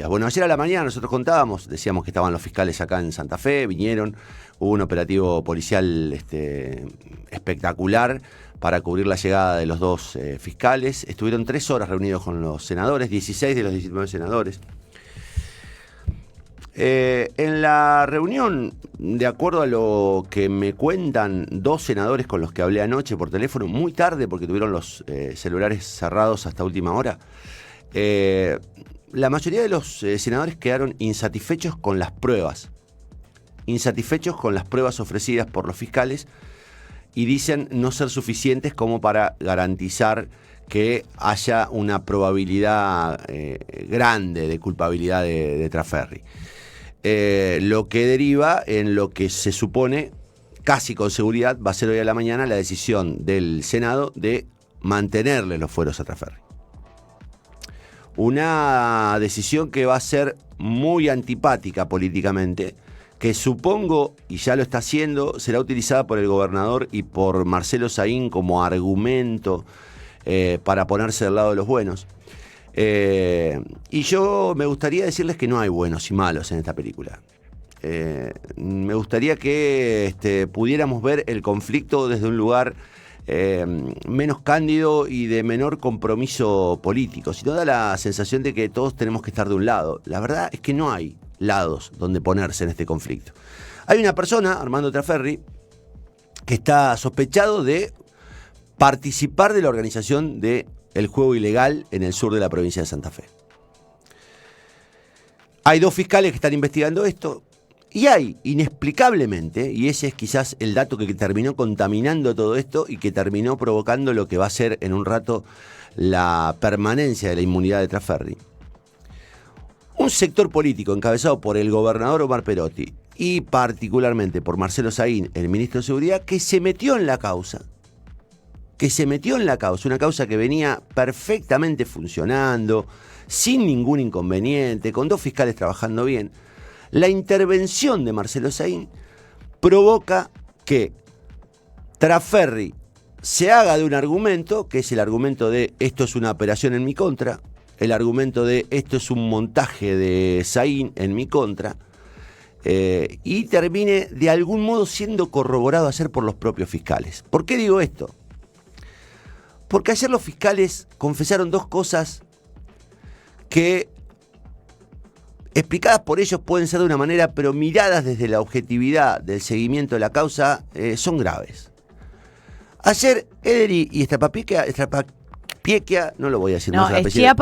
Bueno, ayer a la mañana nosotros contábamos, decíamos que estaban los fiscales acá en Santa Fe, vinieron, hubo un operativo policial espectacular para cubrir la llegada de los dos fiscales. Estuvieron 3 horas reunidos con los senadores, 16 de los 19 senadores. En la reunión, de acuerdo a lo que me cuentan 2 senadores con los que hablé anoche por teléfono, muy tarde porque tuvieron los celulares cerrados hasta última hora, la mayoría de los senadores quedaron insatisfechos con las pruebas. Insatisfechos con las pruebas ofrecidas por los fiscales y dicen no ser suficientes como para garantizar que haya una probabilidad grande de culpabilidad de Trafferri. Lo que deriva en lo que se supone, casi con seguridad, va a ser hoy a la mañana la decisión del Senado de mantenerle los fueros a Trafferri. Una decisión que va a ser muy antipática políticamente, que supongo, y ya lo está haciendo, será utilizada por el gobernador y por Marcelo Saín como argumento para ponerse del lado de los buenos. Y yo me gustaría decirles que no hay buenos y malos en esta película. Me gustaría que pudiéramos ver el conflicto desde un lugar menos cándido y de menor compromiso político, sino da la sensación de que todos tenemos que estar de un lado. La verdad es que no hay lados donde ponerse en este conflicto. Hay una persona, Armando Trafferri, que está sospechado de participar de la organización del juego ilegal en el sur de la provincia de Santa Fe. Hay 2 fiscales que están investigando esto. Y hay, inexplicablemente, y ese es quizás el dato que terminó contaminando todo esto y que terminó provocando lo que va a ser en un rato la permanencia de la inmunidad de Trafferri. Un sector político encabezado por el gobernador Omar Perotti y particularmente por Marcelo Saín, el ministro de Seguridad, que se metió en la causa. Una causa que venía perfectamente funcionando, sin ningún inconveniente, con 2 fiscales trabajando bien. La intervención de Marcelo Saín provoca que Trafferri se haga de un argumento, que es el argumento de esto es una operación en mi contra, el argumento de esto es un montaje de Saín en mi contra, y termine de algún modo siendo corroborado ayer por los propios fiscales. ¿Por qué digo esto? Porque ayer los fiscales confesaron 2 cosas que, explicadas por ellos, pueden ser de una manera, pero miradas desde la objetividad del seguimiento de la causa, son graves. Ayer, Ederi y Estrapapietra, no lo voy a decir más el apellido.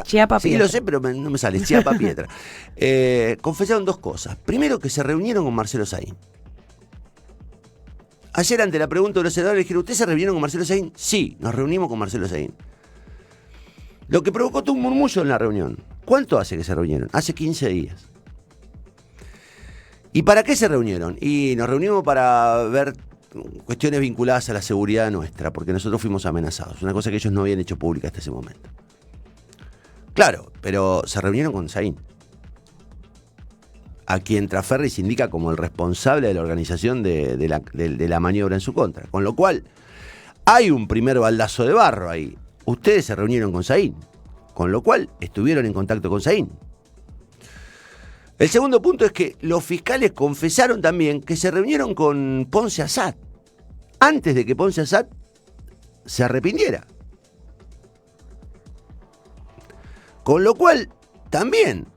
Schiappa Sí, lo sé, pero no me sale. Schiappa confesaron 2 cosas. Primero, que se reunieron con Marcelo Saín. Ayer, ante la pregunta de los senadores, le dijeron, ¿ustedes se reunieron con Marcelo Saín? Sí, nos reunimos con Marcelo Saín. Lo que provocó todo un murmullo en la reunión. ¿Cuánto hace que se reunieron? Hace 15 días. ¿Y para qué se reunieron? Y nos reunimos para ver cuestiones vinculadas a la seguridad nuestra, porque nosotros fuimos amenazados. Una cosa que ellos no habían hecho pública hasta ese momento. Claro, pero se reunieron con Saín, a quien Trafferri se indica como el responsable de la organización de la maniobra en su contra. Con lo cual, hay un primer baldazo de barro ahí. Ustedes se reunieron con Saín, con lo cual estuvieron en contacto con Saín. El segundo punto es que los fiscales confesaron también que se reunieron con Ponce Assad, antes de que Ponce Assad se arrepintiera. Con lo cual, también,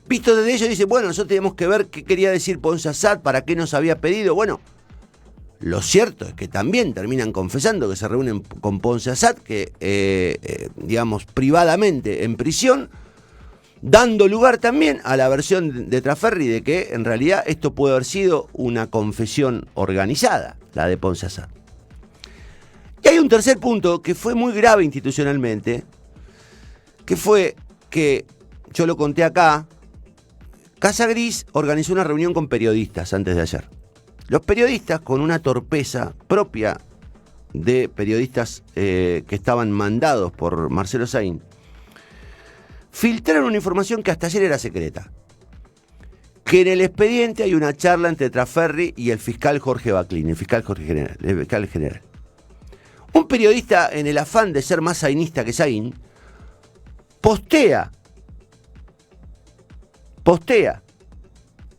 visto desde ellos, dice, bueno, nosotros tenemos que ver qué quería decir Ponce Assad, para qué nos había pedido. Bueno, lo cierto es que también terminan confesando que se reúnen con Ponce Assad, que, privadamente en prisión, dando lugar también a la versión de Trafferri de que en realidad esto puede haber sido una confesión organizada, la de Ponce Assad. Y hay un tercer punto que fue muy grave institucionalmente, que fue que, yo lo conté acá, Casa Gris organizó una reunión con periodistas antes de ayer. Los periodistas, con una torpeza propia de periodistas que estaban mandados por Marcelo Saín, filtraron una información que hasta ayer era secreta. Que en el expediente hay una charla entre Trafferri y el fiscal Jorge Baclini, el fiscal general. Un periodista, en el afán de ser más sainista que Saín, postea postea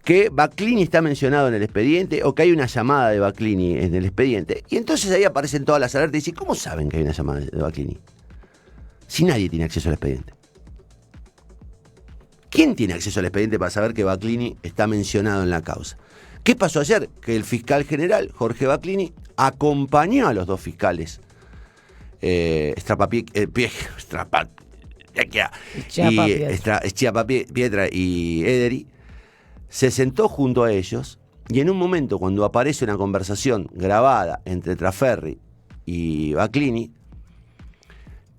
que Baclini está mencionado en el expediente o que hay una llamada de Baclini en el expediente. Y entonces ahí aparecen todas las alertas y dicen, ¿cómo saben que hay una llamada de Baclini? Si nadie tiene acceso al expediente. ¿Quién tiene acceso al expediente para saber que Baclini está mencionado en la causa? ¿Qué pasó ayer? Que el fiscal general, Jorge Baclini, acompañó a los dos fiscales, Schiappa-Pietra y Ederi, se sentó junto a ellos y en un momento cuando aparece una conversación grabada entre Traferri y Baclini,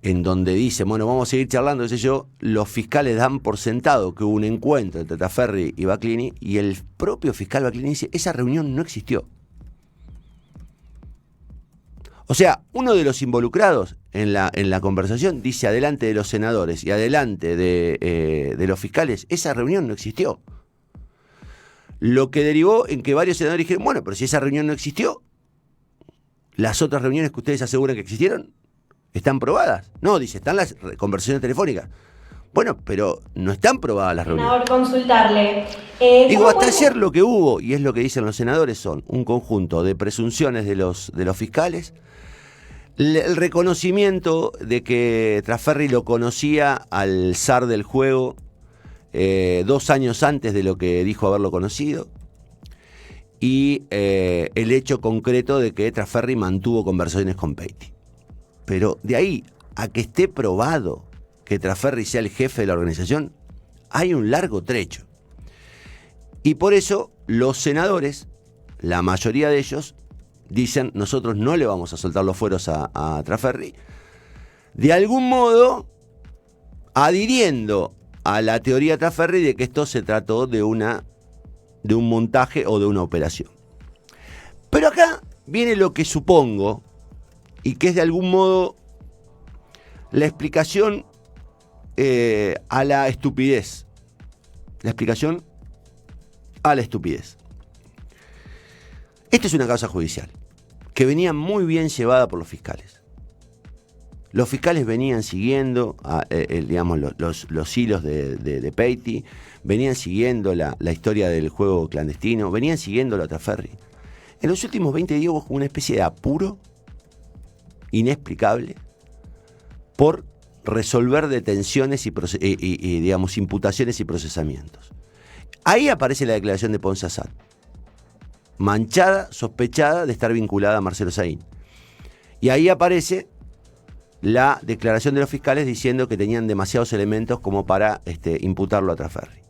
en donde dice, bueno, vamos a seguir charlando, qué sé yo, los fiscales dan por sentado que hubo un encuentro entre Traferri y Baclini y el propio fiscal Baclini dice, esa reunión no existió. O sea, uno de los involucrados en la conversación dice adelante de los senadores y adelante de los fiscales, esa reunión no existió. Lo que derivó en que varios senadores dijeron, bueno, pero si esa reunión no existió, las otras reuniones que ustedes aseguran que existieron, ¿están probadas? No, dice, están las conversaciones telefónicas. Bueno, pero no están probadas las reuniones. Senador, consultarle. Digo, hasta ayer lo que hubo, y es lo que dicen los senadores, son un conjunto de presunciones de los fiscales, el reconocimiento de que Traferri lo conocía al zar del juego 2 años antes de lo que dijo haberlo conocido, y el hecho concreto de que Traferri mantuvo conversaciones con Peiti. Pero de ahí a que esté probado que Traferri sea el jefe de la organización, hay un largo trecho. Y por eso los senadores, la mayoría de ellos, dicen, nosotros no le vamos a soltar los fueros a Traferri, de algún modo adhiriendo a la teoría Traferri de que esto se trató de un montaje o de una operación. Pero acá viene lo que supongo, y que es de algún modo la explicación a la estupidez. La explicación a la estupidez. Esta es una causa judicial que venía muy bien llevada por los fiscales. Los fiscales venían siguiendo digamos, los hilos de Peiti, venían siguiendo la historia del juego clandestino, venían siguiendo a Traferri. En los últimos 20 días hubo una especie de apuro inexplicable por resolver detenciones y digamos, imputaciones y procesamientos. Ahí aparece la declaración de Ponce Assad, manchada, sospechada de estar vinculada a Marcelo Saín. Y ahí aparece la declaración de los fiscales diciendo que tenían demasiados elementos como para imputarlo a Traferri.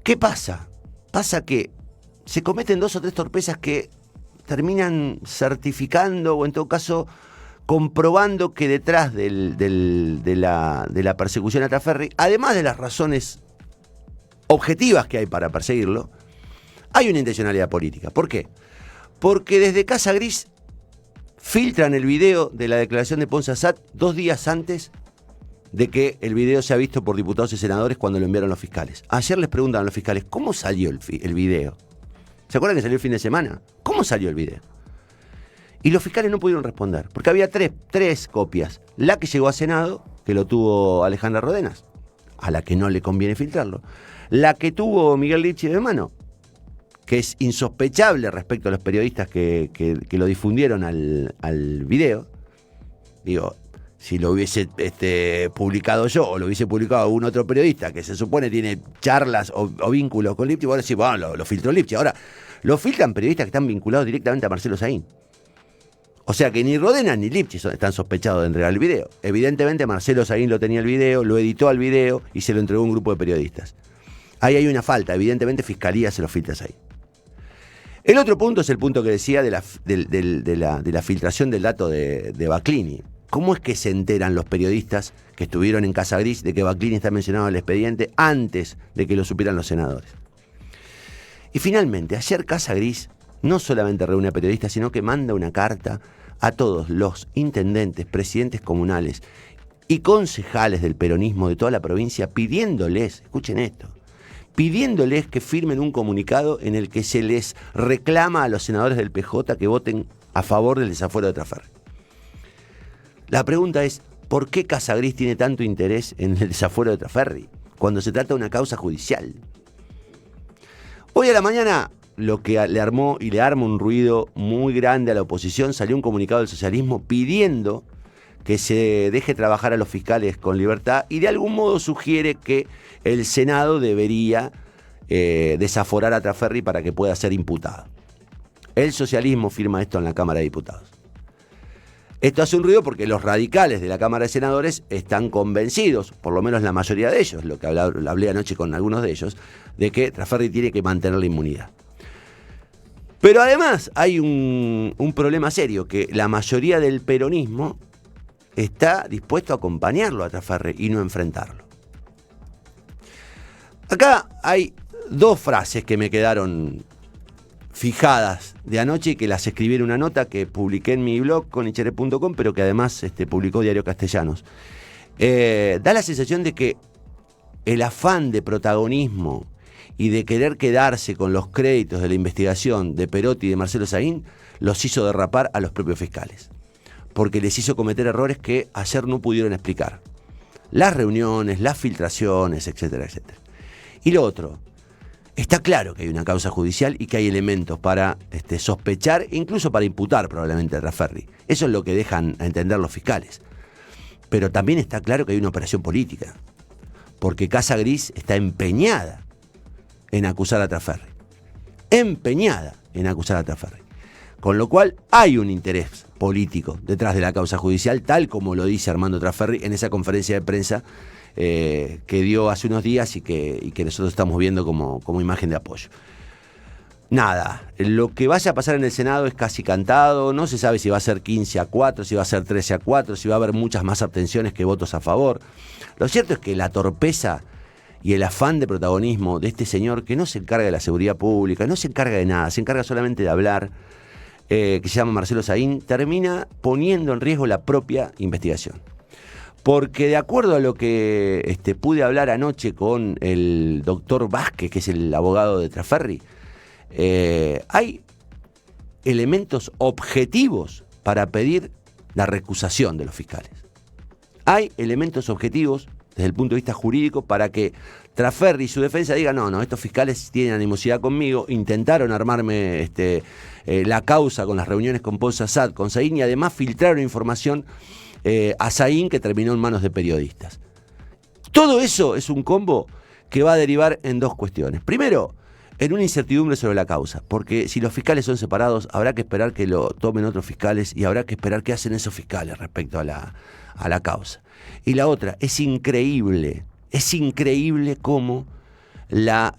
¿Qué pasa? Pasa que se cometen 2 o 3 torpezas que terminan certificando o en todo caso comprobando que detrás de la persecución a Traferri, además de las razones objetivas que hay para perseguirlo, hay una intencionalidad política. ¿Por qué? Porque desde Casa Gris filtran el video de la declaración de Ponce Assad 2 días antes de que el video sea visto por diputados y senadores cuando lo enviaron los fiscales. Ayer les preguntan a los fiscales, ¿cómo salió el video? ¿Se acuerdan que salió el fin de semana? ¿Cómo salió el video? Y los fiscales no pudieron responder, porque había tres copias. La que llegó a Senado, que lo tuvo Alejandra Rodenas, a la que no le conviene filtrarlo. La que tuvo Miguel Lipchi de mano, que es insospechable respecto a los periodistas que lo difundieron al video. Digo, si lo hubiese publicado yo o lo hubiese publicado algún otro periodista que se supone tiene charlas o vínculos con Lipchi, bueno, sí, bueno, lo filtró Lipchi. Ahora, lo filtran periodistas que están vinculados directamente a Marcelo Saín. O sea que ni Rodenas ni Lipchi están sospechados de entregar el video. Evidentemente Marcelo Saín lo tenía el video, lo editó al video y se lo entregó a un grupo de periodistas. Ahí hay una falta, evidentemente Fiscalía se lo filtra a Saín. El otro punto es el punto que decía de la filtración del dato de Baclini. ¿Cómo es que se enteran los periodistas que estuvieron en Casa Gris de que Baclini está mencionado en el expediente antes de que lo supieran los senadores? Y finalmente, ayer Casa Gris no solamente reúne a periodistas, sino que manda una carta a todos los intendentes, presidentes comunales y concejales del peronismo de toda la provincia pidiéndoles, escuchen esto, pidiéndoles que firmen un comunicado en el que se les reclama a los senadores del PJ que voten a favor del desafuero de Traferri. La pregunta es, ¿por qué Casa Gris tiene tanto interés en el desafuero de Traferri? cuando se trata de una causa judicial. Hoy a la mañana, lo que le armó y le arma un ruido muy grande a la oposición, salió un comunicado del socialismo pidiendo que se deje trabajar a los fiscales con libertad y de algún modo sugiere que el Senado debería desaforar a Traferri para que pueda ser imputado. El socialismo firma esto en la Cámara de Diputados. Esto hace un ruido porque los radicales de la Cámara de Senadores están convencidos, por lo menos la mayoría de ellos, lo que hablé anoche con algunos de ellos, de que Traferri tiene que mantener la inmunidad. Pero además hay un problema serio, que la mayoría del peronismo está dispuesto a acompañarlo a Traferri y no enfrentarlo. Acá hay dos frases que me quedaron fijadas de anoche y que las escribí en una nota que publiqué en mi blog conichere.com, pero que además publicó Diario Castellanos. Da la sensación de que el afán de protagonismo y de querer quedarse con los créditos de la investigación de Perotti y de Marcelo Saín los hizo derrapar a los propios fiscales, porque les hizo cometer errores que ayer no pudieron explicar. Las reuniones, las filtraciones, etcétera, etcétera. Y lo otro, está claro que hay una causa judicial y que hay elementos para sospechar, incluso para imputar probablemente a Traferri. Eso es lo que dejan a entender los fiscales. Pero también está claro que hay una operación política, porque Casa Gris está empeñada en acusar a Traferri. Empeñada en acusar a Traferri. Con lo cual hay un interés político detrás de la causa judicial, tal como lo dice Armando Traferri en esa conferencia de prensa que dio hace unos días y que nosotros estamos viendo como imagen de apoyo. Nada, lo que vaya a pasar en el Senado es casi cantado, no se sabe si va a ser 15-4, si va a ser 13-4, si va a haber muchas más abstenciones que votos a favor. Lo cierto es que la torpeza y el afán de protagonismo de este señor, que no se encarga de la seguridad pública, no se encarga de nada, se encarga solamente de hablar, que se llama Marcelo Saín, termina poniendo en riesgo la propia investigación. Porque de acuerdo a lo que pude hablar anoche con el doctor Vázquez, que es el abogado de Traferri, hay elementos objetivos para pedir la recusación de los fiscales. Hay elementos objetivos desde el punto de vista jurídico para que Traferri y su defensa digan no, estos fiscales tienen animosidad conmigo, intentaron armarme la causa con las reuniones con Ponce Assad, con Saín, y además filtraron información a Saín que terminó en manos de periodistas. Todo eso es un combo que va a derivar en dos cuestiones. Primero, en una incertidumbre sobre la causa, porque si los fiscales son separados, habrá que esperar que lo tomen otros fiscales y habrá que esperar qué hacen esos fiscales respecto a la causa. Y la otra, es increíble cómo la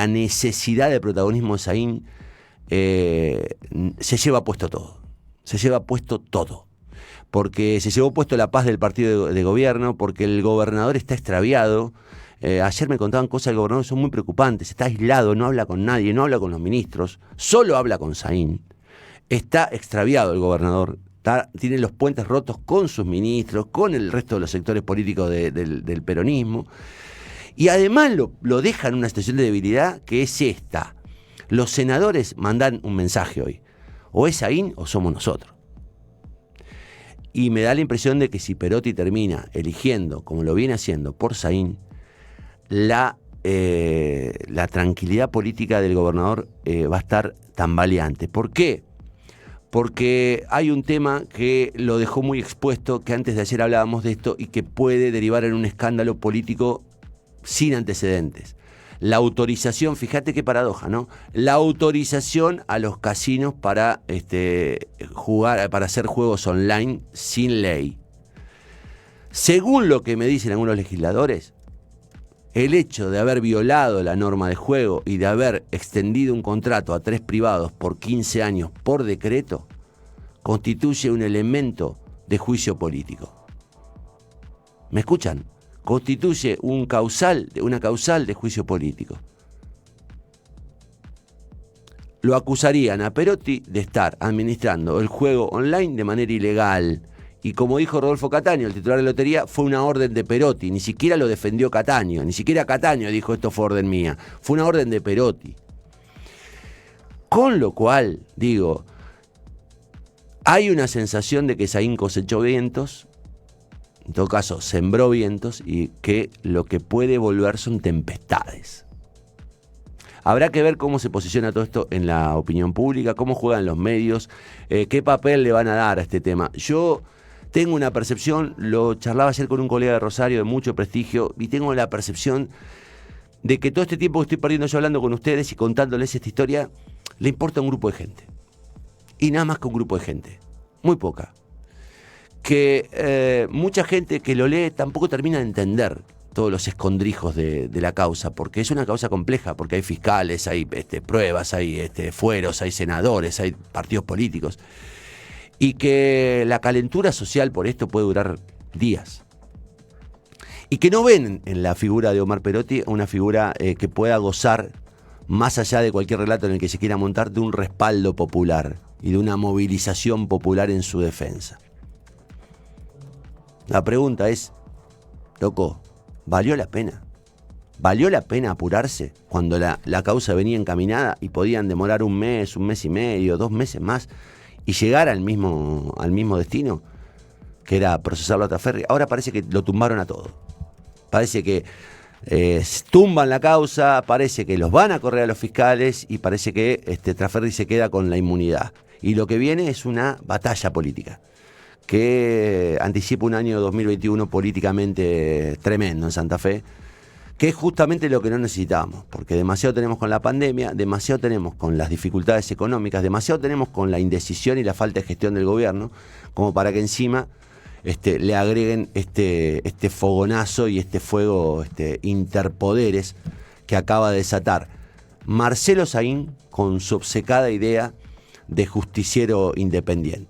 necesidad de protagonismo de Saín se lleva puesto todo. Porque se llevó puesto la paz del partido de gobierno, porque el gobernador está extraviado. Ayer me contaban cosas del gobernador que son muy preocupantes. Está aislado, no habla con nadie, no habla con los ministros, solo habla con Saín. Está extraviado el gobernador, tiene los puentes rotos con sus ministros, con el resto de los sectores políticos del peronismo. Y además lo deja en una situación de debilidad que es esta. Los senadores mandan un mensaje hoy. O es Saín o somos nosotros. Y me da la impresión de que si Perotti termina eligiendo, como lo viene haciendo, por Saín, la tranquilidad política del gobernador va a estar tambaleante. ¿Por qué? Porque hay un tema que lo dejó muy expuesto, que antes de ayer hablábamos de esto, y que puede derivar en un escándalo político sin antecedentes. La autorización, fíjate qué paradoja, ¿no? La autorización a los casinos para jugar, para hacer juegos online sin ley. Según lo que me dicen algunos legisladores, el hecho de haber violado la norma de juego y de haber extendido un contrato a 3 privados por 15 años por decreto, constituye un elemento de juicio político. ¿Me escuchan? Constituye una causal de juicio político. Lo acusarían a Perotti de estar administrando el juego online de manera ilegal. Y como dijo Rodolfo Cataño, el titular de lotería, fue una orden de Perotti. Ni siquiera lo defendió Cataño. Ni siquiera Cataño dijo esto fue orden mía. Fue una orden de Perotti. Con lo cual, digo, hay una sensación de que Saín cosechó vientos, en todo caso, sembró vientos y que lo que puede volver son tempestades. Habrá que ver cómo se posiciona todo esto en la opinión pública, cómo juegan los medios, qué papel le van a dar a este tema. Yo tengo una percepción, lo charlaba ayer con un colega de Rosario de mucho prestigio, y tengo la percepción de que todo este tiempo que estoy perdiendo yo hablando con ustedes y contándoles esta historia, le importa a un grupo de gente. Y nada más que un grupo de gente. Muy poca. Que mucha gente que lo lee tampoco termina de entender todos los escondrijos de la causa, porque es una causa compleja, porque hay fiscales, hay pruebas, hay fueros, hay senadores, hay partidos políticos, y que la calentura social por esto puede durar días. Y que no ven en la figura de Omar Perotti una figura que pueda gozar, más allá de cualquier relato en el que se quiera montar, de un respaldo popular y de una movilización popular en su defensa. La pregunta es, loco, ¿valió la pena? ¿Valió la pena apurarse cuando la causa venía encaminada y podían demorar un mes y medio, 2 meses más y llegar al mismo destino, que era procesarlo a Traferri? Ahora parece que lo tumbaron a todo. Parece que tumban la causa, parece que los van a correr a los fiscales y parece que Traferri se queda con la inmunidad. Y lo que viene es una batalla política que anticipa un año 2021 políticamente tremendo en Santa Fe, que es justamente lo que no necesitábamos, porque demasiado tenemos con la pandemia, demasiado tenemos con las dificultades económicas, demasiado tenemos con la indecisión y la falta de gestión del gobierno, como para que encima le agreguen este fogonazo y este fuego interpoderes que acaba de desatar Marcelo Saín con su obcecada idea de justiciero independiente.